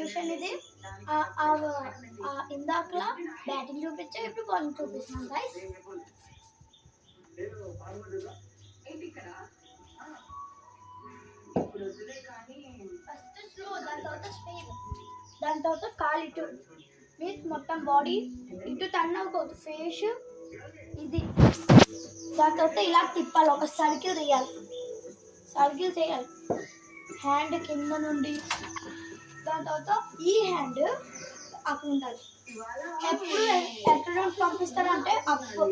Position ఇది. ఇందాకలా batting చూపించా, ఇప్పుడు బౌలింగ్ చూపిస్తున్నాం గైస్. ఫస్ట్ స్లో, దాని తర్వాత స్పీడ్, దాని తర్వాత కాలు ఇటు మీన్స్ మొత్తం బాడీ ఇటు టర్న్ అవుతుంది, ఫేస్ ఇది. దాని తర్వాత ఇలా తిప్పాలి, ఒక సర్కిల్ తీయాలి, సర్కిల్ చేయాలి హ్యాండ్ కింద నుండి. దాని తర్వాత ఈ హ్యాండ్ అక్కడ ఉండాలి. ఎప్పుడు ఎక్కడ నుండి పంపిస్తారంటే అప్పు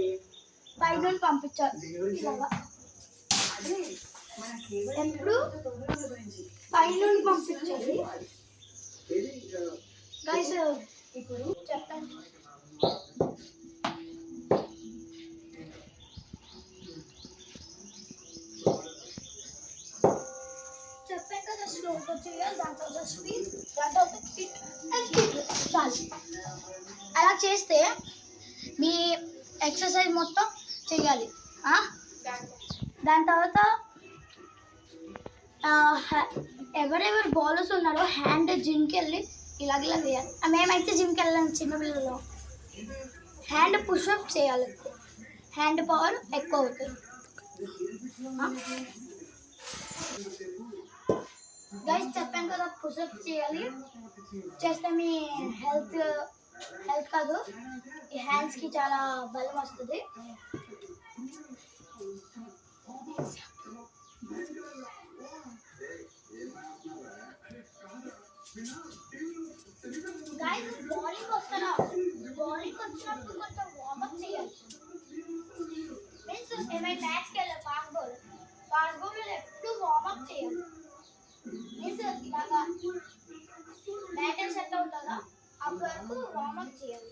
పై నుండి పంపించాలి ఇలాగా. ఎప్పుడు పై నుండి పంపించాలి గైస్. ఇప్పుడు చెప్పండి. చెప్పాను కదా స్లోగా చేయాలి, దాని తర్వాత స్పీడ్, దాని తర్వాత హిట్ అండ్ స్పీడ్ చాలు. అలా చేస్తే మీ ఎక్సర్సైజ్ మొత్తం చేయాలి. దాని తర్వాత ఎవరెవరు బౌలర్స్ ఉన్నారో హ్యాండ్ జిమ్కి వెళ్ళి ఇలాగ ఇలా వేయాలి. మేమైతే జిమ్కి వెళ్ళాను చిన్నపిల్లలు. హ్యాండ్ పుషప్ చేయాలి, హ్యాండ్ పవర్ ఎక్కువ అవుతుంది. గైస్ చెప్పాను కదా పుషప్ చేయాలి, చేస్తే మీ హెల్త్ కాదు ఈ హ్యాండ్స్కి చాలా బలం వస్తుంది. గైస్ బౌలింగ్ వస్తారా, బౌలింగ్ వచ్చినప్పుడు కొంచెం వార్మప్ చేయాలి. మీన్స్ ఏమైనా మ్యాచ్కి వెళ్ళాలి, ఫాస్ట్ బౌలర్ ఎప్పుడు వార్మప్ చేయాలి. మీన్స్ ఇలాగా బ్యాటర్ సెట్ అవుతుందా అప్పటి వరకు వార్మప్ చేయాలి.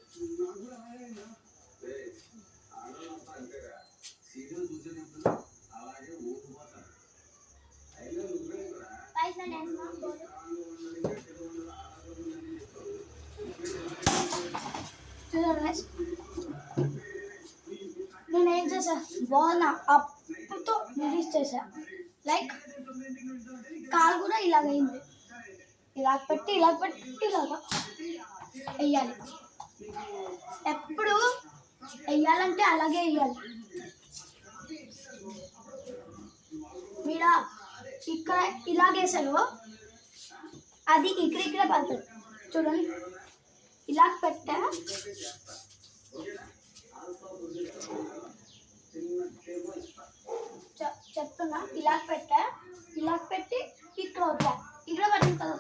నేను ఏం చేసా, బాల్ అప్పుతో రిలీజ్ చేసా. లైక్ కాలు కూడా ఇలాగైంది, ఇలా పెట్టి ఇలాగా వెయ్యాలి. ఎప్పుడు వెయ్యాలంటే అలాగే వెయ్యాలి. మీరు ఇక్కడ ఇలాగేసారు, అది ఇక్కడే పడుతుంది చూడండి. ఇలా పెట్టా, చెప్తున్నా, ఇలా పెట్టా, ఇలా పెట్టి ఇక్కడ వద్దా, ఇక్కడ పడింది కదా.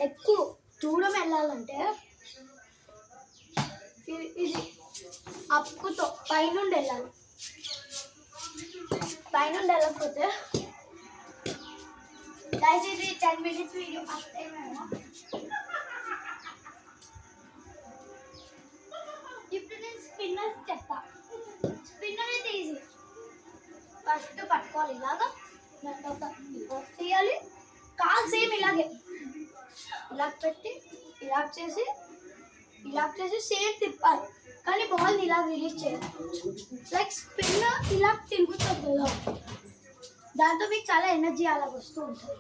ఎక్కువ దూరం వెళ్ళాలంటే ఇది అప్పుతో పైనుండి వెళ్ళాలి. పైనుండి వెళ్ళకపోతే ఇది 10 minutes వీడియో అంతే. ఇప్పుడు నేను స్పిన్నర్స్ చెప్తా. స్పిన్నర్ అయితే ఈజీ, ఫస్ట్ పట్టుకోవాలి ఇలాగా, దాని తర్వాత తీయాలి, కాల్ సేమ్ ఇలాగే ఇలా పెట్టి ఇలా చేసి సేమ్ తిప్పాలి. కానీ బాల్ ఇలా రిలీజ్ చేయాలి. లైక్ స్పిన్నర్ ఇలా తిరుగుతుంది కదా, దాంతో మీకు చాలా ఎనర్జీ అలా వస్తూ ఉంటుంది.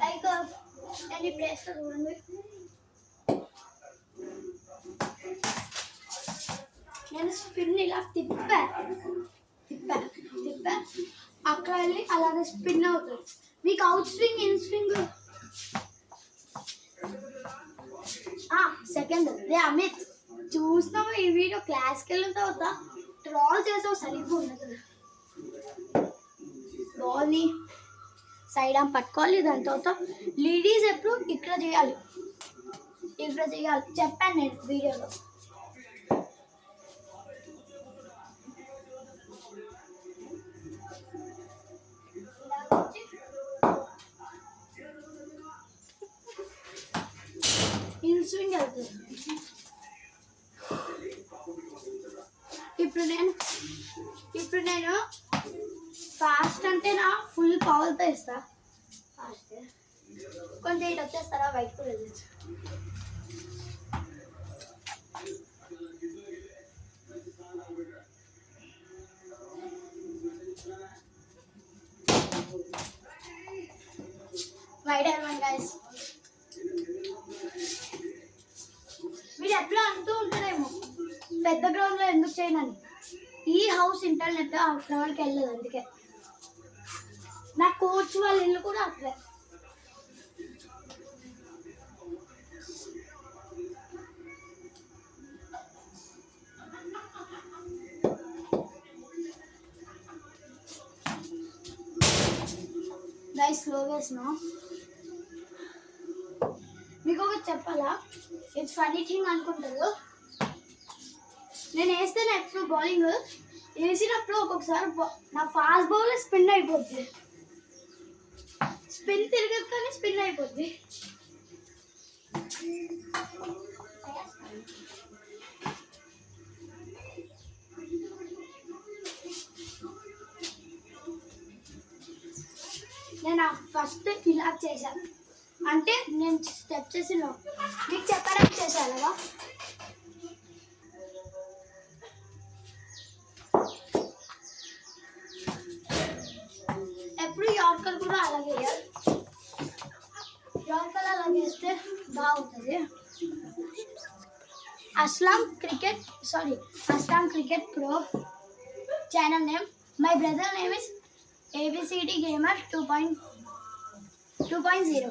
లైక్ ఎన్ని ప్లేస్ చూడండి, నేను స్పిన్ ఇలా తిప్పా అక్కడ వెళ్ళి అలాగే స్పిన్ అవుతుంది. మీకు out swing in swing second రే అమిత్ చూసినాము ఈ వీడియో. క్లాస్కి వెళ్ళిన తర్వాత ట్రాల్ చేసావు, సరిగ్గా ఉండదు. బాల్ని సైడ్ ఆమ్ పట్టుకోవాలి, దాని తర్వాత లేడీస్ ఎప్పుడు ఇక్కడ చేయాలి చెప్పాను నేను వీడియోలో. ఇన్ స్వింగ్ వెళ్తుంది. ఇప్పుడు నేను ఫాస్ట్ అంటే నా ఫుల్ పవర్తో ఇస్తా. ఫాస్ట్ కొంచెం ఇటు వచ్చేస్తారా, బయటకు వెళ్ళచ్చు. Wide one guy's. మీరు ఎప్పుడు అంటూ ఉంటారేమో పెద్ద గ్రౌండ్లో ఎందుకు చేయనని. ఈ హౌస్ ఇంటర్నెట్ ఆ గ్రౌండ్కి వెళ్ళదు, అందుకే. నా కోచ్ వాళ్ళ ఇల్లు కూడా అక్కడే. గైస్ స్లోగా వేసినా. మీకు ఒకటి చెప్పాలా, ఇట్స్ ఫనీ థింగ్ అనుకుంటారు. నేను వేస్తే ఎప్పుడు బౌలింగ్ వేసినప్పుడు ఒక్కొక్కసారి నా ఫాస్ట్ బౌల్ స్పిన్ అయిపోద్ది. స్పిన్ తిరగదు కానీ స్పిన్ అయిపోద్ది. నేను ఫస్ట్ ఇలా చేశాను అంటే నేను స్టెప్ చేసి మీకు చెప్పడానికి చేశాను కదా. ఎప్పుడు యార్కర్ కూడా అలాగే వేయాలి. యార్కర్ అలా వేస్తే బాగుంటుంది. Aslam cricket pro channel name. My brother name is ABCD Gamer 2.0.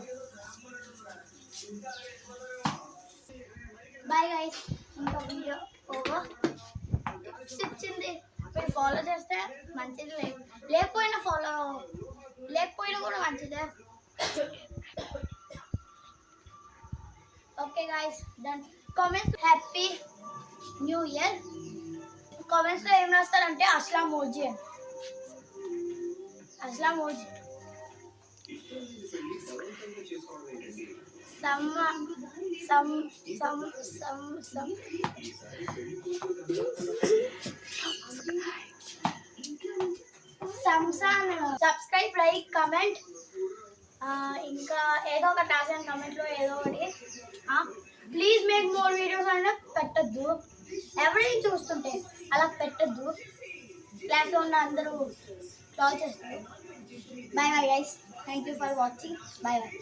Bye guys, ఇంకా వీడియో ఓవర్. టిప్స్ ఇచ్చింది మీరు ఫాలో చేస్తే మంచిది, లేకపోయినా కూడా మంచిదే. Okay guys, done. Comments happy new year. కామెంట్స్లో ఏం రాస్తారంటే అస్లాం ఓజీ అని. Aslam OG subscribe, like, comment. ఇంకా ఏదో ఒకటి రాసాను కమెంట్లో, ఏదో ఒకటి. ప్లీజ్ మేక్ మోర్ వీడియోస్ అయినా పెట్టద్దు. ఎవరైనా చూస్తుంటే అలా పెట్టద్దు. క్లాస్లో ఉన్న అందరూ కాల్ చేస్తారు. Bye bye guys, thank you for watching. Bye bye.